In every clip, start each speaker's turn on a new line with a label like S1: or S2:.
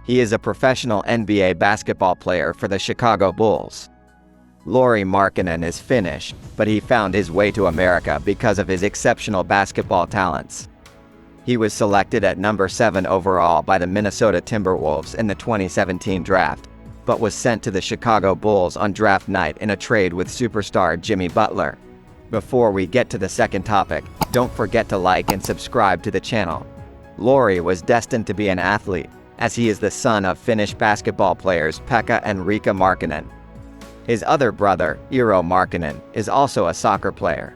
S1: He is a professional NBA basketball player for the Chicago Bulls. Lauri Markkanen is Finnish, but he found his way to America because of his exceptional basketball talents. He was selected at number 7 overall by the Minnesota Timberwolves in the 2017 draft, but was sent to the Chicago Bulls on draft night in a trade with superstar Jimmy Butler. Before we get to the second topic, don't forget to like and subscribe to the channel. Lauri was destined to be an athlete, as he is the son of Finnish basketball players Pekka and Riikka Markkanen. His other brother, Lauri Markkanen, is also a soccer player.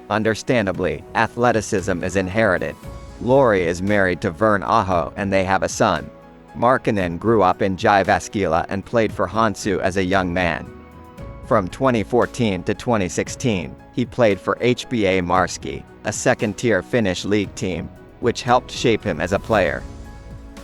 S1: Understandably, athleticism is inherited. Lauri is married to Vern Aho and they have a son. Markkanen grew up in Jyväskylä and played for Hansu as a young man. From 2014 to 2016, he played for HBA Marski, a second-tier Finnish league team, which helped shape him as a player.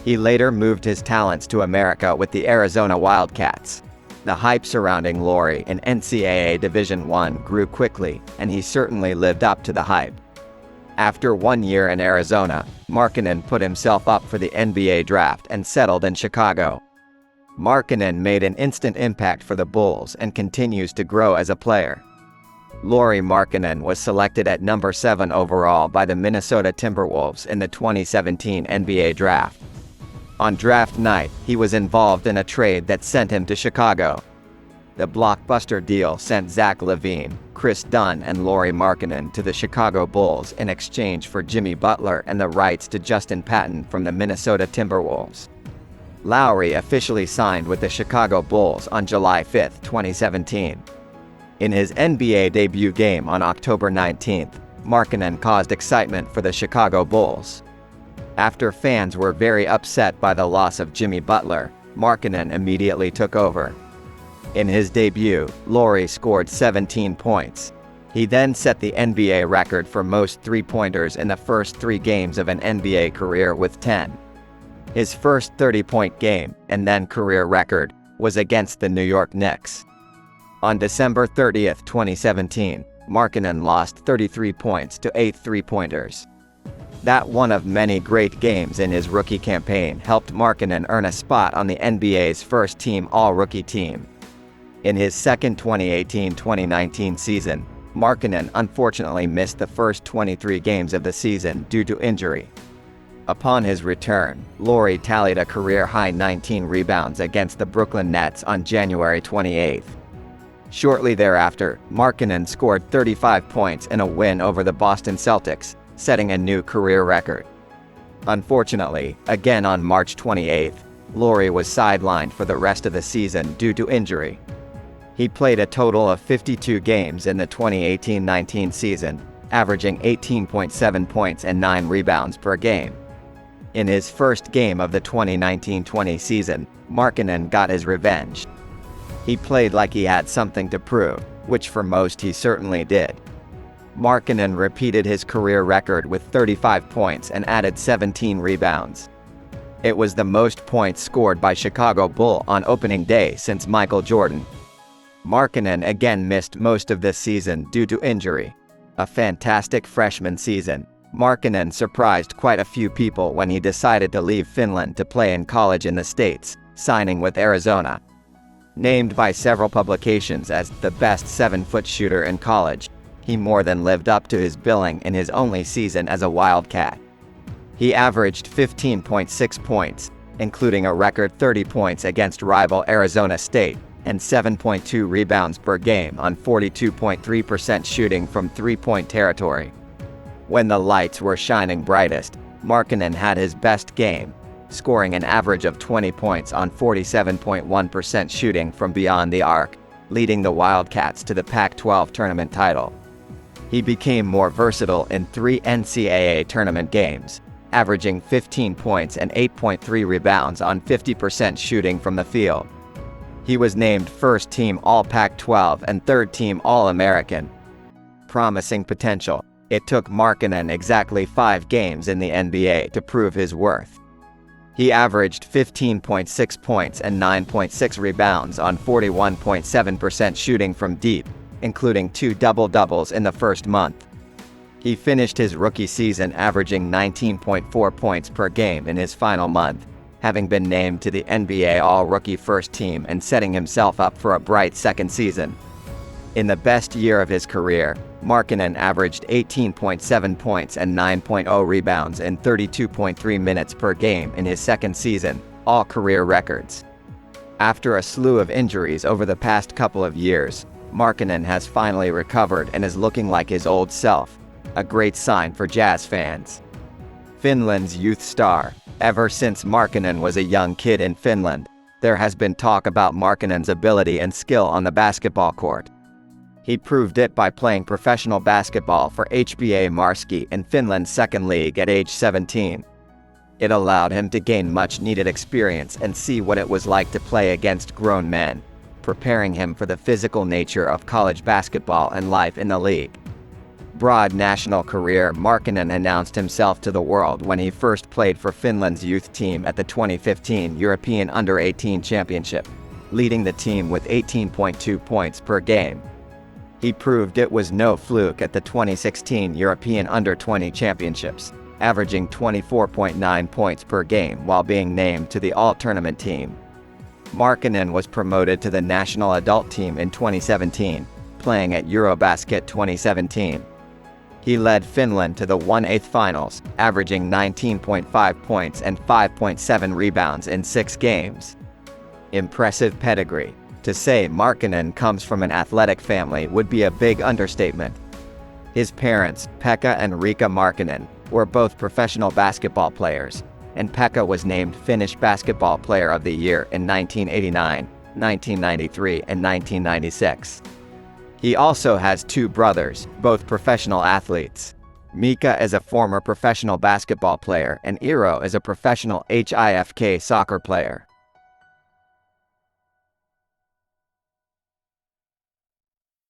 S1: He later moved his talents to America with the Arizona Wildcats. The hype surrounding Lauri in NCAA Division I grew quickly, and he certainly lived up to the hype. After 1 year in Arizona, Markkanen put himself up for the NBA draft and settled in Chicago. Markkanen made an instant impact for the Bulls and continues to grow as a player. Lauri Markkanen was selected at number 7 overall by the Minnesota Timberwolves in the 2017 NBA draft. On draft night, he was involved in a trade that sent him to Chicago. The blockbuster deal sent Zach LaVine, Chris Dunn and Lauri Markkanen to the Chicago Bulls in exchange for Jimmy Butler and the rights to Justin Patton from the Minnesota Timberwolves. Lauri officially signed with the Chicago Bulls on July 5, 2017. In his NBA debut game on October 19, Markkanen caused excitement for the Chicago Bulls. After fans were very upset by the loss of Jimmy Butler, Markkanen immediately took over. In his debut, Lauri scored 17 points. He then set the NBA record for most three-pointers in the first 3 games of an NBA career with 10. His first 30-point game, and then career record, was against the New York Knicks. On December 30, 2017, Markkanen lost 33 points to 8 three-pointers. That one of many great games in his rookie campaign helped Markkanen earn a spot on the NBA's first-team All-Rookie team. In his second 2018-2019 season, Markkanen unfortunately missed the first 23 games of the season due to injury. Upon his return, Lauri tallied a career-high 19 rebounds against the Brooklyn Nets on January 28. Shortly thereafter, Markkanen scored 35 points in a win over the Boston Celtics, setting a new career record. Unfortunately, again on March 28, Lauri was sidelined for the rest of the season due to injury. He played a total of 52 games in the 2018-19 season, averaging 18.7 points and 9 rebounds per game. In his first game of the 2019-20 season, Markkanen got his revenge. He played like he had something to prove, which for most he certainly did. Markkanen repeated his career record with 35 points and added 17 rebounds. It was the most points scored by Chicago Bull on opening day since Michael Jordan. Markkanen again missed most of this season due to injury. A fantastic freshman season, Markkanen surprised quite a few people when he decided to leave Finland to play in college in the States, signing with Arizona. Named by several publications as the best 7-foot shooter in college, he more than lived up to his billing in his only season as a Wildcat. He averaged 15.6 points, including a record 30 points against rival Arizona State, and 7.2 rebounds per game on 42.3% shooting from three-point territory. When the lights were shining brightest, Markkanen had his best game, scoring an average of 20 points on 47.1% shooting from beyond the arc, leading the Wildcats to the Pac-12 tournament title. He became more versatile in 3 NCAA tournament games, averaging 15 points and 8.3 rebounds on 50% shooting from the field. He was named first-team All-Pac-12 and third-team All-American. Promising potential, it took Markkanen exactly 5 games in the NBA to prove his worth. He averaged 15.6 points and 9.6 rebounds on 41.7% shooting from deep, including 2 double-doubles in the first month. He finished his rookie season averaging 19.4 points per game in his final month, having been named to the NBA All-Rookie First Team and setting himself up for a bright second season. In the best year of his career, Markkanen averaged 18.7 points and 9.0 rebounds in 32.3 minutes per game in his second season, all career records. After a slew of injuries over the past couple of years, Markkanen has finally recovered and is looking like his old self, a great sign for Jazz fans. Finland's youth star. Ever since Markkanen was a young kid in Finland, there has been talk about Markkanen's ability and skill on the basketball court. He proved it by playing professional basketball for HBA Marski in Finland's second league at age 17. It allowed him to gain much-needed experience and see what it was like to play against grown men, preparing him for the physical nature of college basketball and life in the league. Broad national career. Markkanen announced himself to the world when he first played for Finland's youth team at the 2015 European Under-18 Championship, leading the team with 18.2 points per game. He proved it was no fluke at the 2016 European Under-20 Championships, averaging 24.9 points per game while being named to the All-Tournament team. Markkanen was promoted to the national adult team in 2017, playing at Eurobasket 2017. He led Finland to the 1/8 finals, averaging 19.5 points and 5.7 rebounds in 6 games. Impressive pedigree. To say Markkanen comes from an athletic family would be a big understatement. His parents, Pekka and Riikka Markkanen, were both professional basketball players, and Pekka was named Finnish Basketball Player of the Year in 1989, 1993, and 1996. He also has 2 brothers, both professional athletes. Mika is a former professional basketball player and Eero is a professional HIFK soccer player.